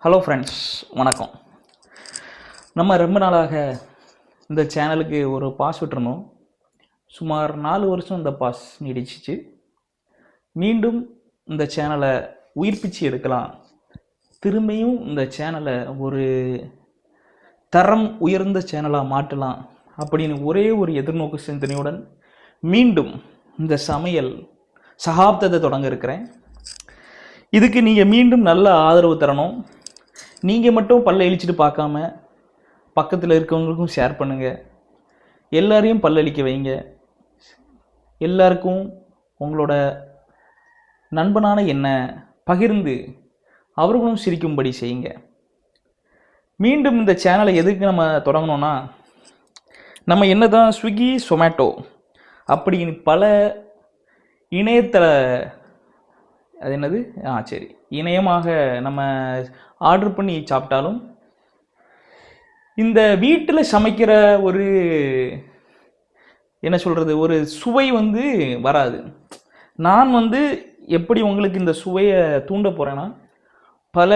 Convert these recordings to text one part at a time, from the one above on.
Hello friends, வணக்கம். நம்ம ரொம்ப நாளாக இந்த சேனலுக்கு ஒரு பாஸ் விட்டுருந்தோம். சுமார் 4 வருஷம் இந்த பாஸ் நீடிச்சிச்சு. மீண்டும் இந்த சேனலை உயிர்ப்பிச்சு எடுக்கலாம், திரும்பியும் இந்த சேனலை ஒரு தரம் உயர்ந்த சேனலாக மாற்றலாம் அப்படின்னு ஒரே ஒரு எதிர்நோக்கு சிந்தனையுடன் மீண்டும் இந்த சகாப்தத்தை தொடங்க இருக்கிறேன். இதுக்கு நீங்கள் மீண்டும் நல்ல ஆதரவு தரணும். நீங்கள் மட்டும் பல்ல இழிச்சிட்டு பார்க்காம பக்கத்தில் இருக்கவங்களுக்கும் ஷேர் பண்ணுங்கள். எல்லாரையும் பல்லளிக்க வைங்க. எல்லாருக்கும் உங்களோட நண்பனான என்ன பகிர்ந்து அவர்களும் சிரிக்கும்படி செய்யுங்க. மீண்டும் இந்த சேனலை எதுக்கு நம்ம தொடங்கணும்னா, நம்ம என்ன தான் ஸ்விக்கி சொமேட்டோ அப்படின்னு பல இணையத்தள அது என்னது இணையமாக நம்ம ஆர்டர் பண்ணி சாப்பிட்டாலும் இந்த வீட்டில் சமைக்கிற ஒரு என்ன சொல்கிறது, ஒரு சுவை வராது. நான் எப்படி உங்களுக்கு இந்த சுவையை தூண்ட போகிறேன்னா, பல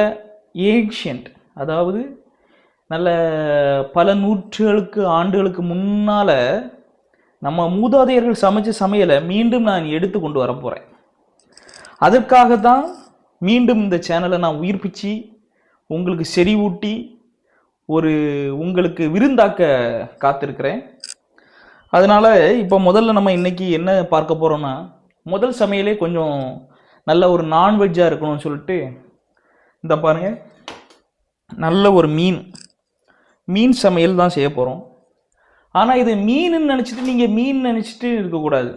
ஏன்ஷியன்ட், அதாவது நல்ல பல ஆண்டுகளுக்கு முன்னால் நம்ம மூதாதையர்கள் சமைச்ச சமையலை மீண்டும் நான் எடுத்து கொண்டு வர போகிறேன். அதற்காக தான் மீண்டும் இந்த சேனலை நான் உயிர்ப்பிச்சு உங்களுக்கு செறிவூட்டி உங்களுக்கு விருந்தாக்க காத்திருக்கிறேன். அதனால் இப்போ முதல்ல நம்ம இன்னைக்கு என்ன பார்க்க போகிறோம்னா, முதல் சமையலே கொஞ்சம் நல்ல ஒரு நான்வெஜ்ஜாக இருக்கணும்னு சொல்லிட்டு இந்த பாருங்க, நல்ல ஒரு மீன் சமையல் தான் செய்ய போகிறோம். ஆனால் இது மீனுன்னு நினச்சிட்டு நீங்கள் நினச்சிட்டு இருக்கக்கூடாது.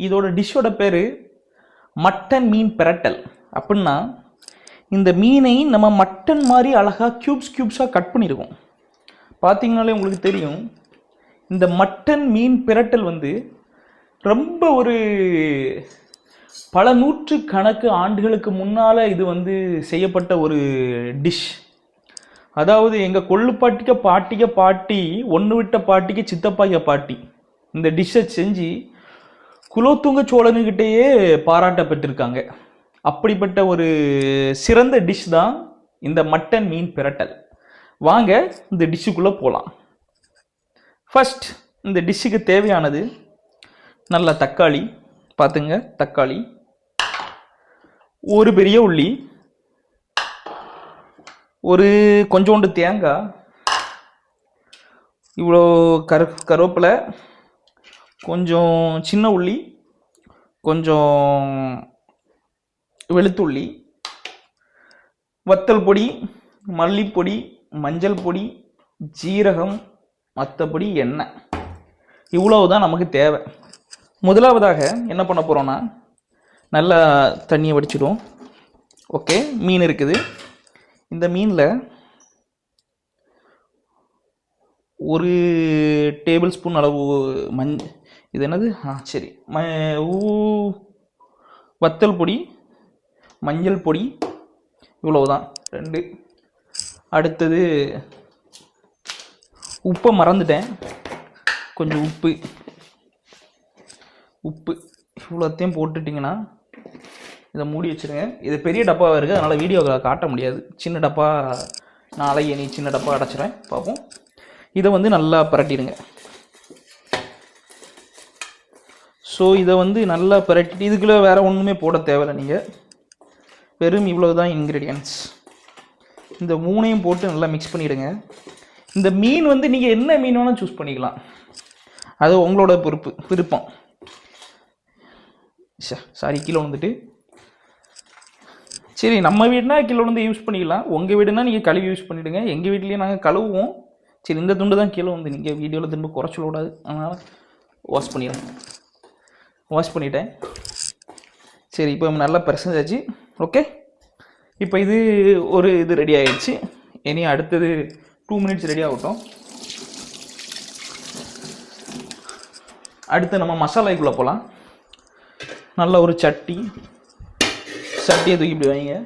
இதோட டிஷ்ஷோட பேர் மட்டன் மீன் பிரட்டல். அப்படின்னா இந்த மீனை நம்ம மட்டன் மாதிரி அழகாக கியூப்ஸாக கட் பண்ணியிருக்கோம். பார்த்தீங்கனாலே உங்களுக்கு தெரியும். இந்த மட்டன் மீன் பிரட்டல் ரொம்ப ஒரு பல நூற்றுக்கணக்கு ஆண்டுகளுக்கு முன்னால் இது செய்யப்பட்ட ஒரு டிஷ். அதாவது எங்கள் கொள்ளுப்பாட்டிக்க பாட்டி ஒன்று விட்ட பாட்டிக்கு சித்தப்பாய்க்க பாட்டி இந்த டிஷ்ஷை செஞ்சு குலோத்துங்க சோழனுக்கிட்டேயே பாராட்டப்பட்டிருக்காங்க. அப்படிப்பட்ட ஒரு சிறந்த டிஷ் தான் இந்த மட்டன் மீன் பிரட்டல். வாங்க இந்த டிஷ்ஷுக்குள்ளே போகலாம். ஃபர்ஸ்ட் இந்த டிஷ்ஷுக்கு தேவையானது நல்ல தக்காளி, பார்த்துங்க, தக்காளி, ஒரு பெரிய உள்ளி, ஒரு கொஞ்சோண்டு தேங்காய், இவ்வளோ கருவேப்பிலை, கொஞ்சம் சின்ன உள்ளி, கொஞ்சம் வெளுத்துள்ளி, வத்தல் பொடி, மல்லிப்பொடி, மஞ்சள் பொடி, ஜீரகம், மற்றபடி எண்ணெய். இவ்வளவுதான் நமக்கு தேவை. முதலாவதாக என்ன பண்ண போகிறோன்னா, நல்லா தண்ணியை வடிச்சிடும். ஓகே, மீன் இருக்குது. இந்த மீனில் ஒரு டேபிள் ஸ்பூன் அளவு இது என்னது வத்தல் பொடி, மஞ்சள் பொடி, இவ்வளவுதான் 2. அடுத்தது உப்பை மறந்துட்டேன், கொஞ்சம் உப்பு இவ்வளோத்தையும் போட்டுட்டிங்கன்னா இதை மூடி வச்சுருங்க. இது பெரிய டப்பாவாக இருக்குது, அதனால் வீடியோவில் காட்ட முடியாது. சின்ன டப்பா நாளைக்கு சின்ன டப்பா அடைச்சிடுறேன், பார்ப்போம். இதை நல்லா பரட்டிடுங்க. ஸோ இதை நல்லா பரட்டிட்டு இதுக்குள்ளே வேறு ஒன்றுமே போட தேவையில்லை. நீங்கள் வெறும் இவ்வளவு தான் இன்க்ரீடியன்ட்ஸ். இந்த 3ஐயும் போட்டு நல்லா மிக்ஸ் பண்ணிவிடுங்க. இந்த மீன் நீங்கள் என்ன மீன் வேணால் சூஸ் பண்ணிக்கலாம், அது உங்களோட விருப்பம். கீழே வந்துட்டு சரி, நம்ம வீடுனா கீழே யூஸ் பண்ணிக்கலாம். உங்கள் வீடுனா நீங்கள் கழுவி யூஸ் பண்ணிவிடுங்க. எங்கள் வீட்லேயே நாங்கள் கழுவுவோம். சரி, இந்த துண்டு தான் கீழே நீங்கள் வீடியோவில் திரும்ப குறைச்சி விடாது, அதனால் வாஷ் பண்ணிட்டேன். சரி, இப்போ நல்லா பிரசஞ்சாச்சு. ஓகே, இப்போ இது ரெடி ஆகிடுச்சு. இனி அடுத்தது 2 மினிட்ஸ் ரெடி ஆகட்டும். அடுத்து நம்ம மசாலாக்குள்ளே போகலாம். நல்ல ஒரு சட்டியை தூக்கி இப்படி வைங்க.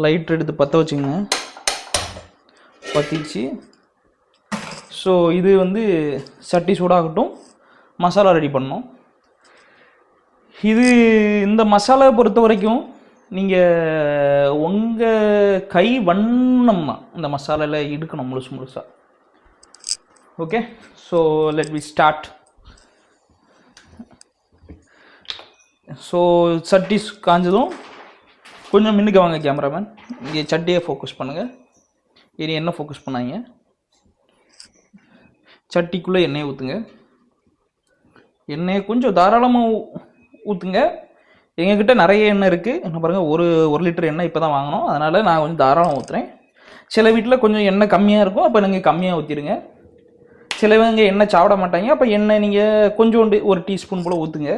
லைட் எடுத்து பற்ற வச்சுங்க. பற்றிச்சு. ஸோ இது சட்டி சூடாகட்டும், மசாலா ரெடி பண்ணோம். இந்த மசாலாவை பொறுத்த வரைக்கும் நீங்கள் உங்கள் கை வண்ணம் தான் இந்த மசாலாவில் எடுக்கணும் முழுசாக. Okay, so let we start. So சட்டி காஞ்சதும் கொஞ்சம் மின்னுக்கு வாங்க கேமராமேன், இங்கே சட்டியை ஃபோக்கஸ் பண்ணுங்கள், இனி எண்ணெய் ஃபோக்கஸ் பண்ணாங்க. சட்டிக்குள்ளே எண்ணெயை ஊற்றுங்க, எண்ணெயை கொஞ்சம் தாராளமாக ஊற்றுங்க. எங்ககிட்ட நிறைய எண்ணெய் இருக்குது, என்ன பாருங்கள், ஒரு லிட்டர் எண்ணெய் இப்போ தான் வாங்கினோம், அதனால் நான் கொஞ்சம் தாராளமாக ஊற்றுறேன். சில வீட்டில் கொஞ்சம் எண்ணெய் கம்மியாக இருக்கும், அப்போ நீங்கள் கம்மியாக ஊற்றிடுங்க. சிலவங்க எண்ணெய் சாப்பிட மாட்டாங்க, அப்போ எண்ணெய் நீங்கள் கொஞ்சோண்டு ஒரு டீஸ்பூன் போல் ஊற்றுங்க.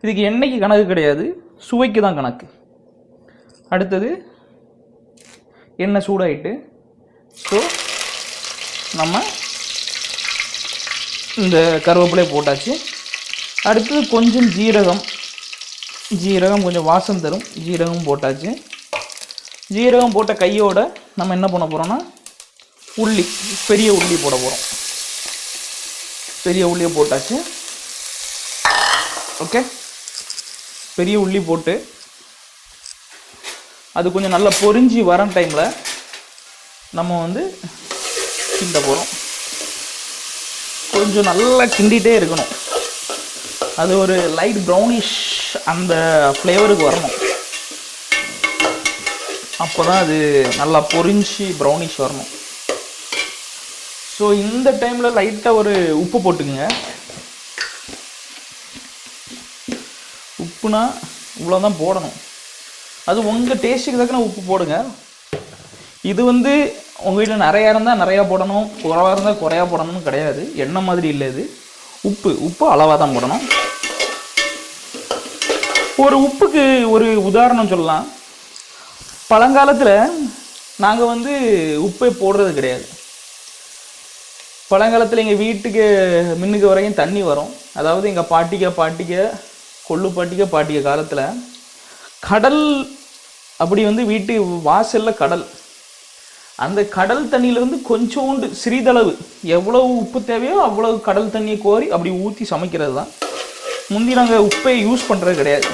இதுக்கு எண்ணெய்க்கு கணக்கு கிடையாது, சுவைக்கு தான் கணக்கு. அடுத்தது எண்ணெய் சூடாயிட்டு, ஸோ நம்ம இந்த கருவேப்பிலை போட்டாச்சு. அடுத்தது கொஞ்சம் ஜீரகம் கொஞ்சம் வாசம் தரும், ஜீரகம் போட்டாச்சு. ஜீரகம் போட்ட கையோட நம்ம என்ன பண்ண போகிறோம்னா பெரிய உள்ளி போட போகிறோம். பெரிய உள்ளியை போட்டாச்சு. ஓகே, பெரிய உள்ளி போட்டு அது கொஞ்சம் நல்லா பொரிஞ்சு வர டைமில் நம்ம வந்து கிண்ட போகிறோம். கொஞ்சம் நல்லா கிண்டிகிட்டே இருக்கணும், அது ஒரு லைட் ப்ரௌனிஷ் அந்த ஃப்ளேவருக்கு வரணும். அப்போ தான் அது நல்லா பொரிஞ்சு ப்ரௌனிஷ் வரணும். ஸோ இந்த டைமில் லைட்டாக ஒரு உப்பு போட்டுக்குங்க. உப்புனா இவ்வளோதான் போடணும், அது உங்கள் டேஸ்ட்டுக்கு தக்கன உப்பு போடுங்க. இது வந்து உங்கள் வீட்டில் நிறையா இருந்தால் நிறையா போடணும், குறைவாக இருந்தால் குறையா போடணும்னு கிடையாது, எண்ணெய் மாதிரி இல்லை இது. உப்பு அளவாக தான் போடணும். ஒரு உப்புக்கு ஒரு உதாரணம் சொல்லலாம். பழங்காலத்தில் நாங்கள் வந்து உப்பே போடுறது கிடையாது. பழங்காலத்தில் எங்கள் வீட்டுக்கு மின்னுக்கு வரைக்கும் தண்ணி வரும். அதாவது எங்கள் கொள்ளு பாட்டிக்க காலத்தில் கடல் அப்படி வந்து வீட்டு வாசலில் கடல், அந்த கடல் தண்ணியிலேருந்து கொஞ்சோண்டு சிறிதளவு எவ்வளவு உப்பு தேவையோ அவ்வளவு கடல் தண்ணியை கோரி அப்படி ஊற்றி சமைக்கிறது தான். முந்தி நாங்கள் உப்பை யூஸ் பண்ணுறது கிடையாது.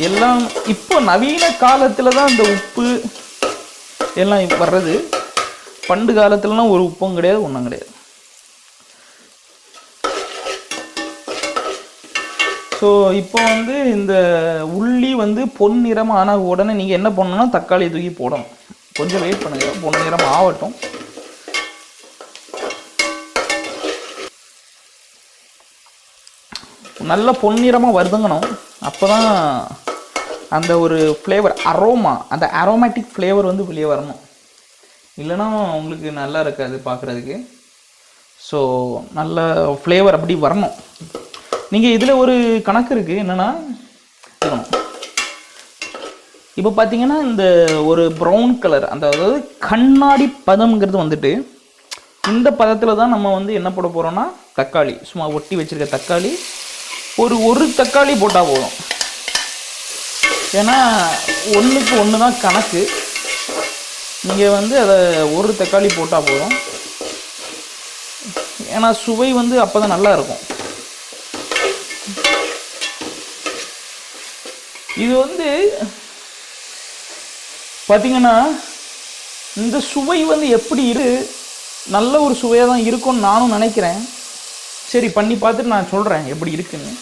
எல்லாம் இப்போ நவீன காலத்தில் தான் இந்த உப்பு எல்லாம் வர்றது. பண்டு காலத்துலலாம் ஒரு உப்பும் கிடையாது, ஒன்றும் கிடையாது. ஸோ இப்போ வந்து இந்த உள்ளி வந்து பொன்னிறம் ஆன உடனே நீங்கள் என்ன பண்ணணும்னா தக்காளி தூக்கி போடணும். கொஞ்சம் வெயிட் பண்ணுங்க, பொன்னிறம் ஆகட்டும். நல்ல பொன்னிறமாக வருதுங்கணும், அப்போ தான் அந்த ஒரு ஃப்ளேவர் அந்த அரோமேட்டிக் ஃப்ளேவர் வந்து வெளியே வரணும். இல்லைன்னா உங்களுக்கு நல்லா இருக்காது பார்க்குறதுக்கு. ஸோ நல்ல ஃப்ளேவர் அப்படி வரணும். நீங்கள் இதில் ஒரு கணக்கு இருக்குது, என்னென்னா இப்போ பார்த்தீங்கன்னா இந்த ஒரு ப்ரௌன் கலர், அதாவது கண்ணாடி பதம்ங்கிறது வந்துட்டு இந்த பதத்தில் தான் நம்ம வந்து என்ன போட போகிறோன்னா தக்காளி, சும்மா ஒட்டி வச்சுருக்க தக்காளி ஒரு தக்காளி போட்டால் போதும். ஏன்னா ஒன்றுக்கு ஒன்று தான் கணக்கு. நீங்கள் வந்து அதை ஒரு தக்காளி போட்டால் போதும், ஏன்னா சுவை வந்து அப்போ தான் நல்லா இருக்கும். இது வந்து பார்த்தீங்கன்னா இந்த சுவை வந்து எப்படி நல்ல ஒரு சுவையாக தான் இருக்கும்னு நானும் நினைக்கிறேன். சரி, பண்ணி பார்த்துட்டு நான் சொல்கிறேன் எப்படி இருக்குன்னு.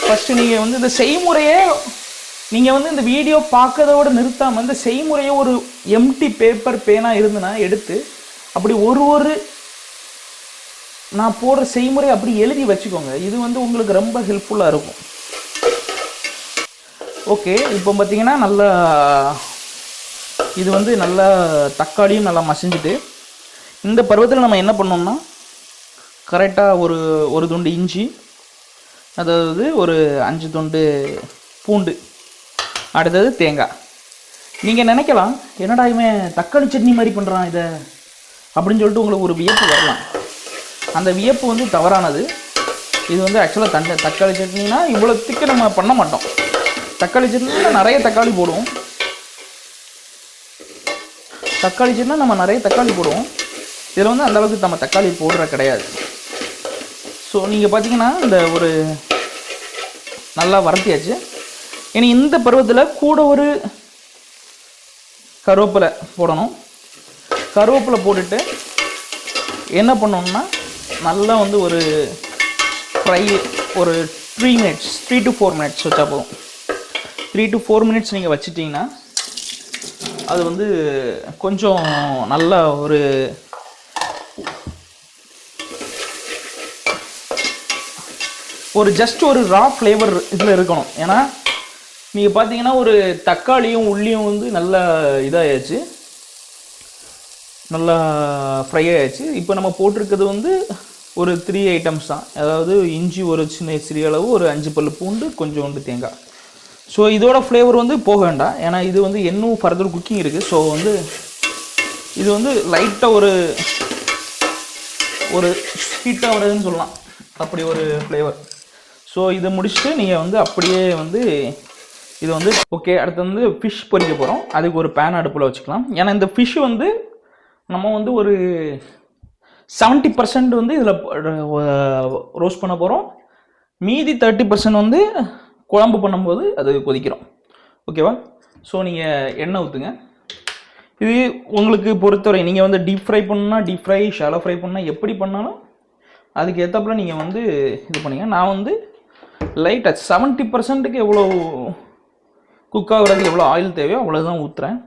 ஃபஸ்ட்டு நீங்கள் வந்து இந்த செய்முறையே நீங்கள் வந்து இந்த வீடியோ பார்க்கறதோடு நிறுத்தாமல் இந்த செய்முறையை ஒரு எம்டி பேப்பர் பேனா இருந்துன்னா எடுத்து அப்படி ஒரு நான் போடுற செய்முறை அப்படி எழுதி வச்சுக்கோங்க. இது வந்து உங்களுக்கு ரொம்ப ஹெல்ப்ஃபுல்லாக இருக்கும். ஓகே, இப்போ பார்த்தீங்கன்னா நல்லா இது வந்து நல்லா தக்காளியும் நல்லா மசிஞ்சுட்டு, இந்த பருவத்தில் நம்ம என்ன பண்ணோம்னா கரெக்டாக ஒரு துண்டு இஞ்சி, அதாவது ஒரு 5 துண்டு பூண்டு, அடுத்தது தேங்காய். நீங்கள் நினைக்கலாம் என்னடா இவன் தக்காளி சட்னி மாதிரி பண்ணுறான் இதை அப்படின்னு சொல்லிட்டு உங்களுக்கு ஒரு வியப்பு வரலாம். அந்த வியப்பு வந்து தவறானது. இது வந்து ஆக்சுவலாக தக்காளி சட்னினா இவ்வளோத்துக்கு நம்ம பண்ண மாட்டோம். தக்காளி சட்னினா நிறைய தக்காளி போடுவோம். நம்ம நிறைய தக்காளி போடுவோம். இதில் வந்து அந்தளவுக்கு நம்ம தக்காளி போடுற கிடையாது. ஸோ நீங்கள் பார்த்தீங்கன்னா இந்த ஒரு நல்லா வறட்டியாச்சு. இனி இந்த பருவத்தில் கூட ஒரு கருவேப்பிலை போடணும். கருவேப்பிலை போட்டுட்டு என்ன பண்ணணும்னா நல்லா வந்து ஒரு ஃப்ரை ஒரு 3 minutes 3 to 4 minutes வச்சா போதும். 3 to 4 minutes நீங்கள் வச்சிட்டிங்கன்னா அது வந்து கொஞ்சம் நல்லா ஒரு ஜஸ்ட் ஒரு ரா ஃப்ளேவர் இதில் இருக்கணும். ஏன்னா நீங்கள் பார்த்தீங்கன்னா ஒரு தக்காளியும் உள்ளியும் வந்து நல்லா இதாகிடுச்சு, நல்லா ஃப்ரை ஆகிடுச்சு. இப்போ நம்ம போட்டிருக்கிறது வந்து ஒரு 3 items தான். அதாவது இஞ்சி ஒரு சிறிய அளவு, ஒரு 5 பல் பூண்டு, கொஞ்சோண்டு தேங்காய். ஸோ இதோட ஃப்ளேவர் வந்து போக வேண்டாம், ஏன்னா இது வந்து இன்னும் ஃபர்தர் குக்கிங் இருக்குது. ஸோ வந்து இது வந்து லைட்டாக ஒரு ஹீட்டாக வருதுன்னு சொல்லலாம், அப்படி ஒரு ஃப்ளேவர். ஸோ இதை முடிச்சுட்டு நீங்கள் வந்து அப்படியே வந்து இது வந்து ஓகே. அடுத்து வந்து ஃபிஷ் பொரிக்க போகிறோம். அதுக்கு ஒரு பேன் அடுப்பில் வச்சுக்கலாம். ஏன்னா இந்த ஃபிஷ் வந்து நம்ம வந்து ஒரு 70% வந்து இதில் ரோஸ்ட் பண்ண போகிறோம். மீதி 30% வந்து குழம்பு பண்ணும்போது அது கொதிக்கிறோம். ஓகேவா? ஸோ நீங்கள் எண்ணெய் ஊற்றுங்க. இது உங்களுக்கு பொறுத்தவரை நீங்கள் வந்து டீப் ஃப்ரை பண்ணணும்னா டீப் ஃப்ரை, ஷாலோ ஃப்ரை பண்ணால் எப்படி பண்ணாலும் அதுக்கு ஏற்றப்பல நீங்கள் வந்து இது பண்ணிங்க. நான் வந்து லைட்டாக 70%க்கு எவ்வளோ குக் ஆகுறதுக்கு எவ்வளோ ஆயில் தேவையோ அவ்வளோதான் ஊற்றுறேன்.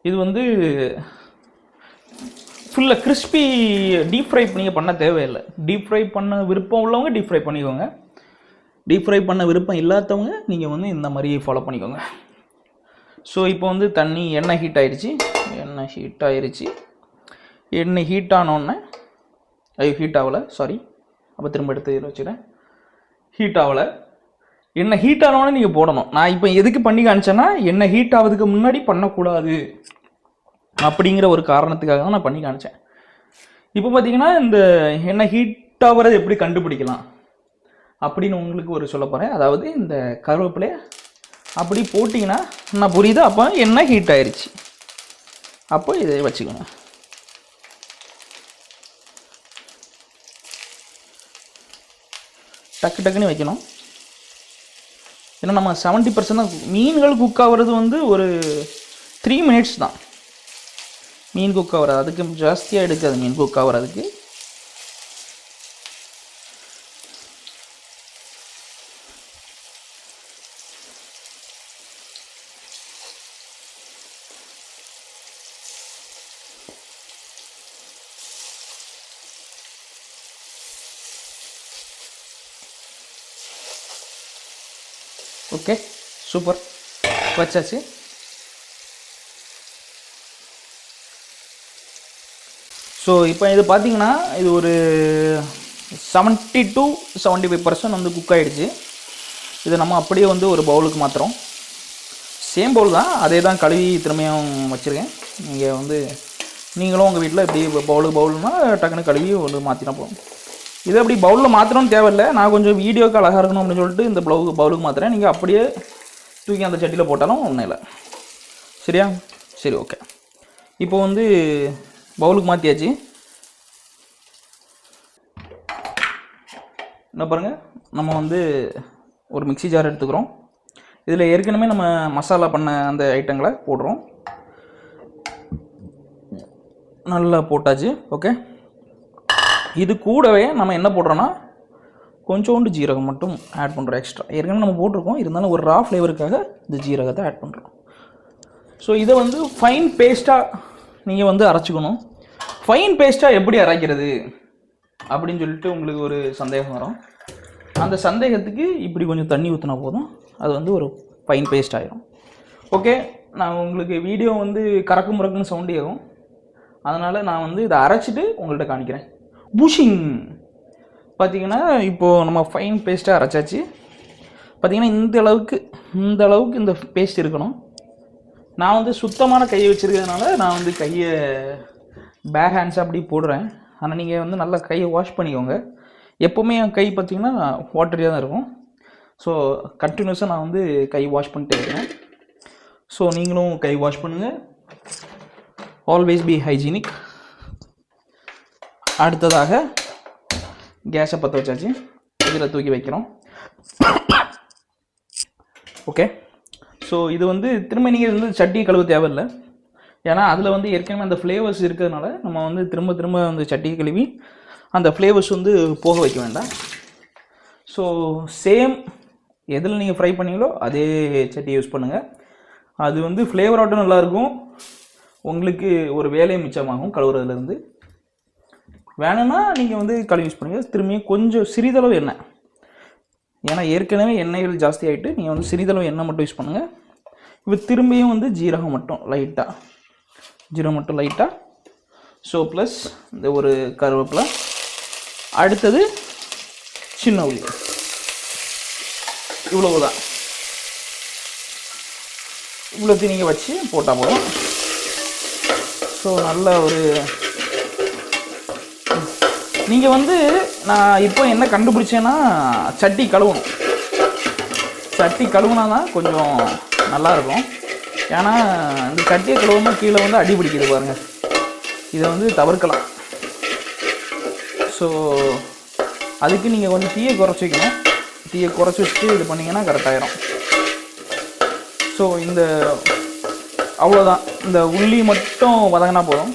இது வந்து ஃபுல்லாக கிறிஸ்பி டீப் ஃப்ரை நீங்கள் பண்ண தேவையில்லை. டீப் ஃப்ரை பண்ண விருப்பம் உள்ளவங்க டீப் ஃப்ரை பண்ணிக்கோங்க. டீப் ஃப்ரை பண்ண விருப்பம் இல்லாதவங்க நீங்கள் வந்து இந்த மாதிரி ஃபாலோ பண்ணிக்கோங்க. ஸோ இப்போ வந்து எண்ணெய் ஹீட் ஆகிடுச்சு. எண்ணெய் ஹீட் ஆனோடனே ஹீட் ஆகலை, சாரி, அப்போ திரும்ப எடுத்து இதில் வச்சுக்கிறேன். ஹீட் ஆகலை. எண்ணெய் ஹீட் ஆனோடனே நீங்கள் போடணும். நான் இப்போ எதுக்கு பண்ணி காமிச்சேன்னா எண்ணெய் ஹீட் ஆகிறதுக்கு முன்னாடி பண்ணக்கூடாது அப்படிங்கிற ஒரு காரணத்துக்காக தான் நான் பண்ணி காமிச்சேன். இப்போ பார்த்தீங்கன்னா இந்த எண்ணெய் ஹீட் ஆகிறது எப்படி கண்டுபிடிக்கலாம் அப்படின்னு உங்களுக்கு ஒரு சொல்ல போகிறேன். அதாவது இந்த கருவேப்பிலையை அப்படி போட்டிங்கன்னா நான் புரியுது, அப்போ எண்ணெய் ஹீட் ஆயிடுச்சு. அப்போ இதை வச்சுக்கோங்க. டக்குன்னு வைக்கணும். ஏன்னா நம்ம 70% தான். மீன்கள் குக் ஆகிறது வந்து ஒரு 3 minutes தான் மீன் குக் ஆகிறது. அதுக்கு ஜாஸ்தியாக எடுக்காது மீன் குக் ஆகிறதுக்கு. ஓகே, சூப்பர், வச்சாச்சு. ஸோ இப்போ இது பார்த்தீங்கன்னா இது ஒரு 70 to 75% வந்து குக் ஆகிடுச்சு. இதை நம்ம அப்படியே வந்து ஒரு பவுலுக்கு மாற்றுறோம். சேம் பவுல் தான், அதே தான் கழுவி திரும்பியும் வச்சுருக்கேன். நீங்கள் வந்து நீங்களும் உங்கள் வீட்டில் இப்படி பவுல்னா டக்குன்னு கழுவி ஒரு மாற்றினா போதும். இதை அப்படி பவுலில் மாற்றணும்னு தேவையில்லை. நான் கொஞ்சம் வீடியோக்கு அழகாக இருக்கணும் அப்படின்னு சொல்லிட்டு இந்த பவுலுக்கு மாற்றுறேன். நீங்கள் அப்படியே தூக்கி அந்த சட்டியில் போட்டாலும் ஒன்றும் இல்லை. சரியா? சரி, ஓகே. இப்போ வந்து பவுலுக்கு மாற்றியாச்சு. என்ன பாருங்கள், நம்ம வந்து ஒரு மிக்ஸி ஜார் எடுத்துக்கிறோம். இதில் ஏற்கனவே நம்ம மசாலா பண்ண அந்த ஐட்டங்களை போடுறோம். நல்லா போட்டாச்சு. ஓகே, இது கூடவே நம்ம என்ன போடுறோன்னா கொஞ்சோண்டு ஜீரகம் மட்டும் ஆட் பண்ணுறோம் எக்ஸ்ட்ரா. ஏற்கனவே நம்ம போட்டிருக்கோம், இருந்தாலும் ஒரு ரா ஃப்ளேவருக்காக இந்த ஜீரகத்தை ஆட் பண்ணுறோம். ஸோ இதை வந்து ஃபைன் பேஸ்ட்டாக நீங்கள் வந்து அரைச்சிக்கணும். ஃபைன் பேஸ்ட்டாக எப்படி அரைக்கிறது அப்படின்னு சொல்லிட்டு உங்களுக்கு ஒரு சந்தேகம் வரும். அந்த சந்தேகத்துக்கு இப்படி கொஞ்சம் தண்ணி ஊற்றினா போதும், அது வந்து ஒரு ஃபைன் பேஸ்ட் ஆகிடும். ஓகே, நான் உங்களுக்கு வீடியோ வந்து கறக்கு முறக்குன்னு சவுண்ட் ஆகும், அதனால் நான் வந்து இதை அரைச்சிட்டு உங்கள்கிட்ட காணிக்கிறேன். புஷிங் பார்த்தீங்கன்னா இப்போது நம்ம ஃபைன் பேஸ்ட்டாக அரைச்சாச்சு. பார்த்தீங்கன்னா இந்த அளவுக்கு இந்த பேஸ்ட் இருக்கணும். நான் வந்து சுத்தமான கையை வச்சுருக்கிறதுனால நான் வந்து கையை பேர் ஹேண்ட்ஸாக அப்படி போடுறேன். ஆனால் நீங்கள் வந்து நல்லா கையை வாஷ் பண்ணிக்கோங்க. எப்போவுமே என் கை பார்த்திங்கன்னா வாட்டரியாக தான் இருக்கும். ஸோ கண்டினியூஸாக நான் வந்து கை வாஷ் பண்ணிட்டே இருக்கேன். ஸோ நீங்களும் கை வாஷ் பண்ணுங்கள். Always be hygienic. அடுத்ததாக கேஸை பற்ற வச்சாச்சு. இதில் தூக்கி வைக்கிறோம். ஓகே, ஸோ இது வந்து திரும்ப நீங்கள் வந்து சட்டி கழுவ தேவையில்லை. ஏன்னா அதில் வந்து ஏற்கனவே அந்த ஃப்ளேவர்ஸ் இருக்கிறதுனால நம்ம வந்து திரும்ப திரும்ப அந்த சட்டி கழுவி அந்த ஃப்ளேவர்ஸ் வந்து போக வைக்க வேண்டாம். ஸோ சேம் எதில் நீங்கள் ஃப்ரை பண்ணீங்களோ அதே சட்டி யூஸ் பண்ணுங்கள். அது வந்து ஃப்ளேவராட்டும் நல்லாயிருக்கும், உங்களுக்கு ஒரு வேலையை மிச்சமாகும் கழுவுறதுலேருந்து. வேணும்னா நீங்கள் வந்து கழுவி யூஸ் பண்ணுங்கள். திரும்பியும் கொஞ்சம் சிறிதளவு எண்ணெய், ஏன்னா ஏற்கனவே எண்ணெய்கள் ஜாஸ்தி ஆகிட்டு நீங்கள் வந்து சிறிதளவு எண்ணெய் மட்டும் யூஸ் பண்ணுங்கள். இப்போ திரும்பியும் வந்து ஜீரகம் மட்டும் லைட்டாக, ஸோ ப்ளஸ் இந்த ஒரு கருவேப்பிலை, அடுத்தது சின்ன உள்ளி, இவ்வளவுதான். இவ்வளோத்தையும் நீங்கள் வச்சு போட்டால் போதும். ஸோ நல்ல ஒரு நீங்கள் வந்து நான் இப்போ என்ன கண்டுபிடிச்சேன்னா சட்டி கழுவணும். சட்டி கழுவுனா தான் கொஞ்சம் நல்லாயிருக்கும். ஏன்னா இந்த சட்டியை கழுவும்போது கீழே வந்து அடி பிடிக்குது பாருங்கள், இதை வந்து தவிர்க்கலாம். ஸோ அதுக்கு நீங்கள் கொஞ்சம் தீயை குறைச்சி வைக்கணும். தீயை குறைச்சி வச்சுட்டு இது பண்ணிங்கன்னா கரெக்டாயிரும். ஸோ இந்த அவ்வளோதான், இந்த உள்ளி மட்டும் வதங்கினா போதும்.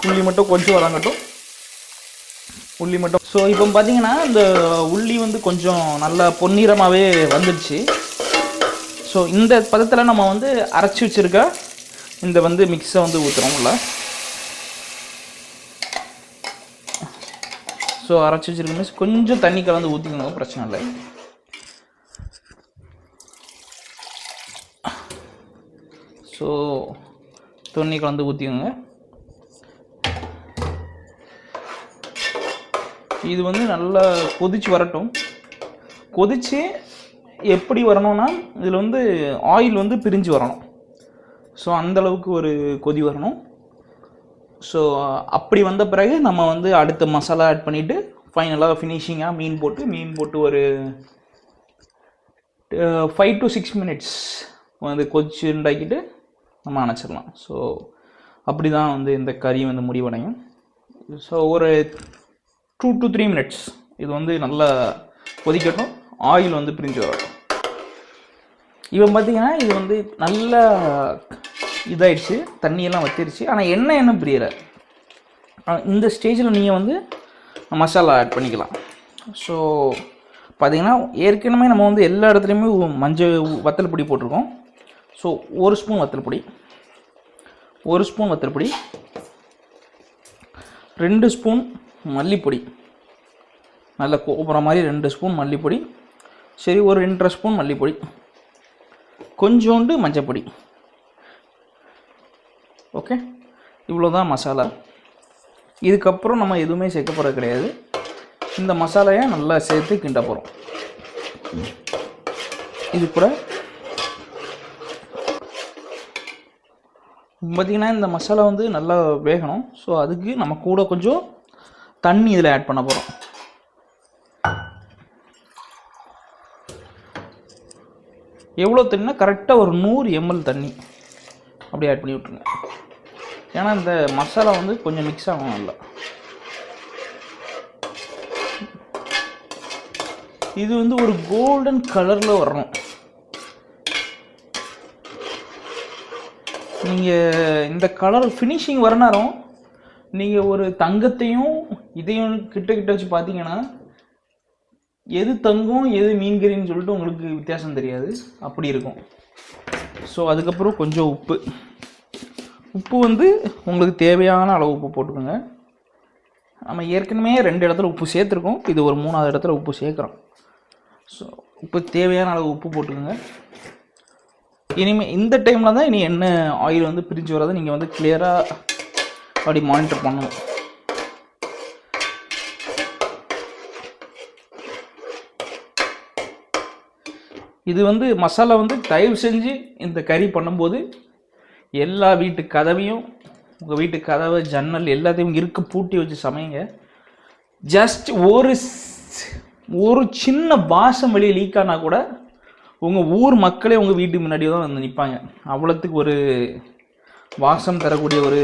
உள்ளி மட்டும் கொஞ்சம் வதங்கட்டும், உள்ளி மட்டும். ஸோ இப்போ பார்த்தீங்கன்னா இந்த உள்ளி வந்து கொஞ்சம் நல்லா பொன்னிறமாகவே வந்துடுச்சு. ஸோ இந்த பதத்தில் நம்ம வந்து அரைச்சி வச்சுருக்க இந்த வந்து மிக்ஸை வந்து ஊற்றுறோம் உள்ள. ஸோ அரைச்சி வச்சுருக்க மிக்ஸ் கொஞ்சம் தண்ணி கலந்து ஊற்றிக்கணும், பிரச்சனை இல்லை. ஸோ தண்ணி கலந்து ஊற்றிக்கோங்க. இது வந்து நல்லா கொதிச்சு வரட்டும். கொதிச்சு எப்படி வரணும்னா இதில் வந்து ஆயில் வந்து பிரிஞ்சு வரணும். ஸோ அந்தளவுக்கு ஒரு கொதி வரணும். ஸோ அப்படி வந்த பிறகு நம்ம வந்து அடுத்த மசாலா ஆட் பண்ணிவிட்டு ஃபைனலாக ஃபினிஷிங்காக மீன் போட்டு ஒரு 5 to 6 minutes வந்து கொதிச்சு உண்டாக்கிட்டு நம்ம அணைச்சிடலாம். ஸோ அப்படி தான் வந்து இந்த கறி வந்து முடிவடையும். ஸோ ஒரு 2 to 3 minutes இது வந்து நல்லா கொதிக்கட்டும், ஆயில் வந்து பிரிஞ்சு வரட்டும். இப்போ பார்த்தீங்கன்னா இது வந்து நல்லா இதாகிடுச்சு, தண்ணியெல்லாம் வற்றிருச்சு. ஆனால் எண்ணெய் பிரியலை. இந்த ஸ்டேஜில் நீங்கள் வந்து மசாலா ஆட் பண்ணிக்கலாம். ஸோ பார்த்தீங்கன்னா ஏற்கனவே நம்ம வந்து எல்லா இடத்துலையுமே வத்தல் பொடி போட்டிருக்கோம். ஸோ 1 ஸ்பூன் வத்தல் பொடி, 2 ஸ்பூன் மல்லிப்பொடி, நல்ல கோபுற மாதிரி 2 ஸ்பூன் மல்லிப்பொடி, சரி ஒரு 2.5 ஸ்பூன் மல்லிப்பொடி, கொஞ்சோண்டு மஞ்சப்பொடி. ஓகே, இவ்வளோ தான் மசாலா. இதுக்கப்புறம் நம்ம எதுவுமே சேர்க்க போகிறது கிடையாது. இந்த மசாலையை நல்லா சேர்த்து கிண்ட போகிறோம். இது கூட பார்த்திங்கன்னா இந்த மசாலா வந்து நல்லா வேகணும். ஸோ அதுக்கு நம்ம கூட கொஞ்சம் தண்ணி இதில் ஆட் பண்ண போகிறோம். எவ்வளோ தண்ணினா கரெக்டாக ஒரு 100 ml தண்ணி அப்படியே ஆட் பண்ணி விட்ருங்க. ஏன்னா இந்த மசாலா வந்து கொஞ்சம் மிக்ஸ் ஆகணும் நல்லா. இது வந்து ஒரு கோல்டன் கலரில் வரணும். நீங்கள் இந்த கலர் ஃபினிஷிங் வர நேரம் நீங்கள் ஒரு தங்கத்தையும் இதையும் கிட்ட வச்சு பார்த்தீங்கன்னா எது தங்கம் எது மீன்கறின்னு சொல்லிட்டு உங்களுக்கு வித்தியாசம் தெரியாது, அப்படி இருக்கும். ஸோ அதுக்கப்புறம் கொஞ்சம் உப்பு வந்து உங்களுக்கு தேவையான அளவு உப்பு போட்டுக்கோங்க. நம்ம ஏற்கனவே 2 இடத்துல உப்பு சேர்த்துருக்கோம், இது ஒரு 3ஆவது இடத்துல உப்பு சேர்க்குறோம். ஸோ உப்பு தேவையான அளவு உப்பு போட்டுக்கோங்க. இனிமேல் இந்த டைமில் தான் இனி என்ன ஆயில் வந்து பிரிஞ்சு வராது நீங்கள் வந்து கிளியராக அப்படி மானிட்டர் பண்ணணும். இது வந்து மசாலா வந்து தயவு செஞ்சு இந்த கறி பண்ணும்போது எல்லா வீட்டு கதவையும், உங்கள் வீட்டு கதவை ஜன்னல் எல்லாத்தையும் பூட்டி வச்சு சமைங்க. ஜஸ்ட் ஒரு சின்ன வாசம் வெளியே லீக் ஆனால் கூட உங்கள் ஊர் மக்களே உங்கள் வீட்டுக்கு முன்னாடி தான் வந்து நிற்பாங்க. அவ்வளோத்துக்கு ஒரு வாசம் தரக்கூடிய ஒரு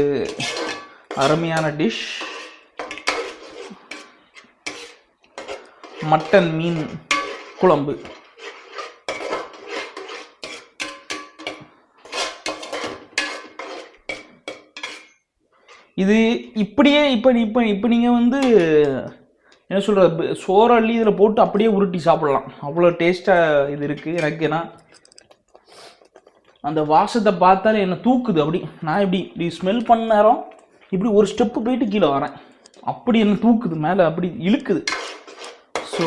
அருமையான டிஷ் மட்டன் மீன் குழம்பு. இது இப்படியே இப்போ இப்போ இப்போ நீங்கள் வந்து என்ன சொல்கிற சோறு அள்ளி இதில் போட்டு அப்படியே உருட்டி சாப்பிடலாம், அவ்வளோ டேஸ்ட்டாக இது இருக்குது. எனக்கு ஏன்னா அந்த வாசத்தை பார்த்தாலே என்ன தூக்குது. அப்படி நான் இப்படி ஸ்மெல் பண்ண நேரம் இப்படி ஒரு ஸ்டெப்பு போயிட்டு கீழே வரேன், அப்படி என்ன தூக்குது மேலே, அப்படி இழுக்குது. ஸோ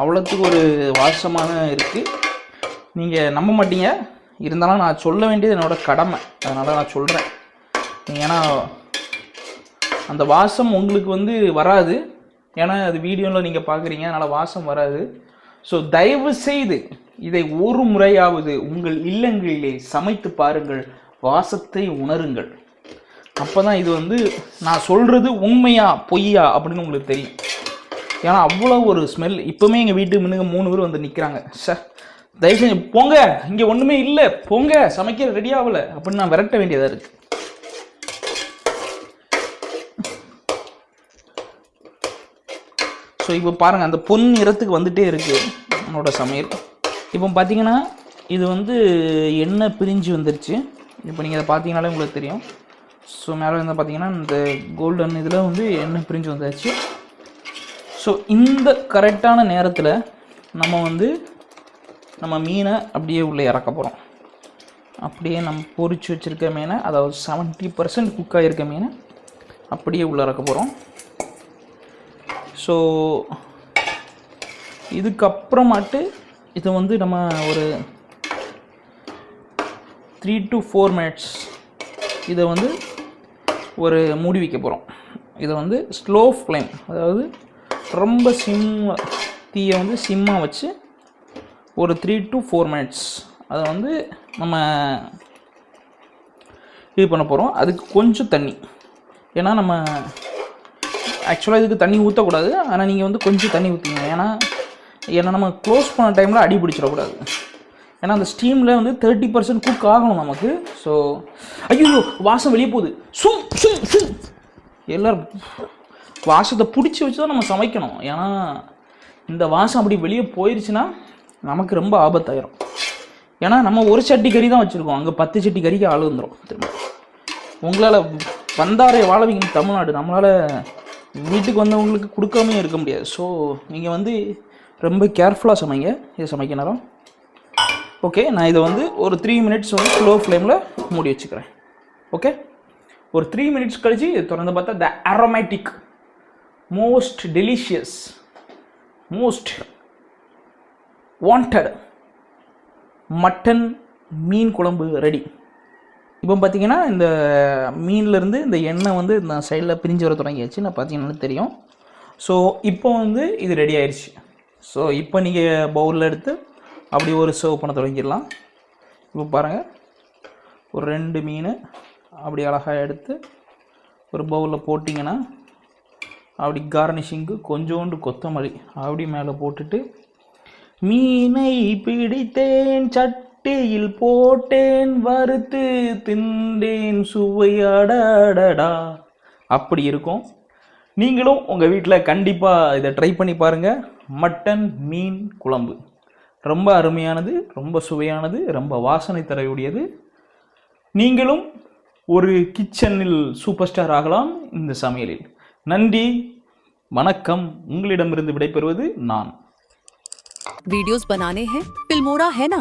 அவ்வளோத்துக்கு ஒரு வாசமான இருக்குது. நீங்கள் நம்ப மாட்டீங்க, இருந்தாலும் நான் சொல்ல வேண்டியது என்னோடய கடமை, அதனால் நான் சொல்கிறேன். ஏன்னா அந்த வாசம் உங்களுக்கு வந்து வராது, ஏன்னா அது வீடியோவில் நீங்கள் பார்க்குறீங்க, அதனால் வாசம் வராது. ஸோ தயவு செய்து இதை ஒரு முறையாவது உங்கள் இல்லங்களிலே சமைத்து பாருங்கள், வாசத்தை உணருங்கள். அப்போ தான் இது வந்து நான் சொல்கிறது உண்மையா பொய்யா அப்படின்னு உங்களுக்கு தெரியும். ஏன்னா அவ்வளோ ஒரு ஸ்மெல். இப்போவுமே எங்கள் வீட்டுக்கு முன்னுங்க 3 பேர் வந்து நிற்கிறாங்க, சார் தயவு செஞ்சு போங்க, இங்கே ஒன்றுமே இல்லை, போங்க, சமைக்கிற ரெடி ஆகலை அப்படின்னு நான் விரட்ட வேண்டியதாக இருக்குது. ஸோ இப்போ பாருங்கள், அந்த பொன் நிறத்துக்கு வந்துகிட்டே இருக்குது நம்மளோட சமையல். இப்போ பார்த்தீங்கன்னா இது வந்து எண்ணெய் பிரிஞ்சு வந்துருச்சு. இப்போ நீங்கள் அதை பார்த்தீங்கனாலே உங்களுக்கு தெரியும். ஸோ மேலே வந்து பார்த்தீங்கன்னா இந்த கோல்டன் இதில் வந்து எண்ணெய் பிரிஞ்சு வந்தாச்சு. ஸோ இந்த கரெக்டான நேரத்தில் நம்ம மீனை அப்படியே உள்ளே இறக்க போகிறோம். அப்படியே நம்ம பொரிச்சு வச்சுருக்க மீனை, அதாவது 70% குக் ஆகிருக்க மீனை அப்படியே உள்ளே இறக்க போகிறோம். ஸோ இதுக்கப்புறமாட்டு இதை வந்து நம்ம ஒரு 3 to 4 minutes இதை வந்து ஒரு மூடி வைக்க போகிறோம். இதை வந்து ஸ்லோ ஃப்ளேம், அதாவது ரொம்ப தீயை வந்து சிம்மாக வச்சு ஒரு 3 to 4 minutes அதை வந்து நம்ம இது பண்ண போகிறோம். அதுக்கு கொஞ்சம் தண்ணி, ஏன்னா நம்ம ஆக்சுவலாக இதுக்கு தண்ணி ஊற்றக்கூடாது, ஆனால் நீங்கள் வந்து கொஞ்சம் தண்ணி ஊற்றிங்க. ஏன்னா நம்ம க்ளோஸ் பண்ண டைமில் அடி பிடிச்சிடக்கூடாது. ஏன்னா அந்த ஸ்டீமில் வந்து 30% குக் ஆகணும் நமக்கு. ஸோ ஐயோ வாசம் வெளியே போகுது, எல்லோரும் வாசத்தை பிடிச்சி வச்சு தான் நம்ம சமைக்கணும். ஏன்னா இந்த வாசம் அப்படி வெளியே போயிடுச்சுன்னா நமக்கு ரொம்ப ஆபத்தாயிரும். ஏன்னா நம்ம ஒரு சட்டி கறி தான் வச்சுருக்கோம், அங்கே 10 சட்டி கறிக்கு ஆள் வந்துடும். திரும்ப உங்களால் வந்தாரை வாழ வைங்க தமிழ்நாடு, நம்மளால் வீட்டுக்கு வந்தவங்களுக்கு கொடுக்காமே இருக்க முடியாது. ஸோ நீங்கள் வந்து ரொம்ப கேர்ஃபுல்லாக சமைங்க இதை சமைக்க நேரம். ஓகே, நான் இதை வந்து ஒரு 3 minutes வந்து ஸ்லோ ஃப்ளேமில் மூடி வச்சுக்கிறேன். ஓகே, ஒரு 3 minutes கழிச்சு இது திறந்து பார்த்தா the aromatic most delicious most wanted mutton மீன் குழம்பு ரெடி. இப்போ பார்த்தீங்கன்னா இந்த மீன்லேருந்து இந்த எண்ணெய் வந்து இந்த சைடில் பிரிஞ்சு வர தொடங்கியாச்சு, நான் பார்த்தீங்கன்னா தெரியும். ஸோ இப்போ வந்து இது ரெடி ஆயிடுச்சு. ஸோ இப்போ நீங்கள் பவுலில் எடுத்து அப்படி ஒரு சர்வ் பண்ண தொடங்கிடலாம். இப்போ பாருங்கள், ஒரு 2 மீன் அப்படி அழகாக எடுத்து ஒரு பவுலில் போட்டிங்கன்னா அப்படி கார்னிஷிங்கு கொஞ்சோண்டு கொத்தமல்லி அப்படி மேலே போட்டுட்டு, மீனை பிடித்தேன் சட்டியில் போட்டேன் வறுத்து தின்றேன் சுவையாடடா அப்படி இருக்கும். நீங்களும் உங்கள் வீட்டில் கண்டிப்பாக இதை ட்ரை பண்ணி பாருங்கள். மட்டன் மீன் குழம்பு ரொம்ப அருமையானது, ரொம்ப சுவையானது, ரொம்ப வாசனை தரக்கூடியது. நீங்களும் ஒரு கிச்சனில் சூப்பர் ஸ்டார் ஆகலாம் இந்த சமையலில். நன்றி, வணக்கம். உங்களிடமிருந்து விடைபெறுவது நான். वीडियोस बनाने हैं फिल्मोरा है ना।